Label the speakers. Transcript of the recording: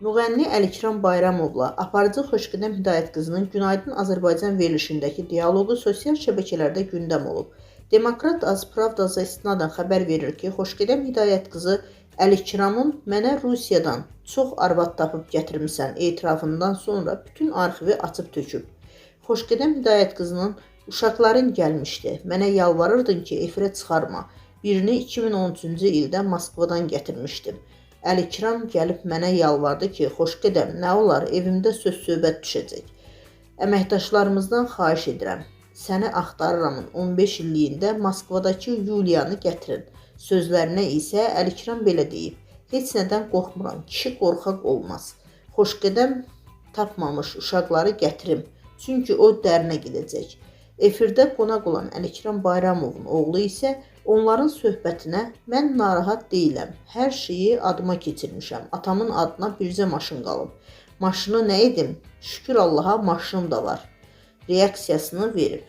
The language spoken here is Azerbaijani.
Speaker 1: Müğənni Əlikram Bayramovla aparıcı Xoşgədəm Hidayət qızının Günaydın Azərbaycan verilişindəki dialoqu sosial şəbəkələrdə gündəm olub. Demokrat Azpravda istinadən xəbər verir ki, Xoşgədəm Hidayət qızı Əlikramın "Mənə Rusiyadan çox arvad tapıb gətirmisən" etirafından sonra bütün arxivi açıb töküb. Xoşgədəm Hidayət qızının "Uşaqların gəlmişdi, mənə yalvarırdın ki, efirə çıxarma. Birini 2013-cü ildə Moskvadan gətirmişdim. Əlikram gəlib mənə yalvardı ki, Xoşgədəm, nə olar, evimdə söz-söhbət düşəcək. Əməkdaşlarımızdan xahiş edirəm. Səni axtarıramın 15 illiyində Moskvadakı Yuliyanı gətirin." Sözlərinə isə Əlikram belə deyib: "Heç nədən qorxmuram, kişi qorxaq olmaz. Xoşgədəm tapmamış uşaqları gətirim, çünki o dərinə gedəcək." Efirdə qonaq olan Əlikram Bayramovun oğlu isə onların söhbətinə "Mən narahat deyiləm, hər şeyi adıma keçirmişəm, atamın adına bircə maşın qalıb. Maşını nə edim? Şükür Allaha maşınım da var" reaksiyasını verib.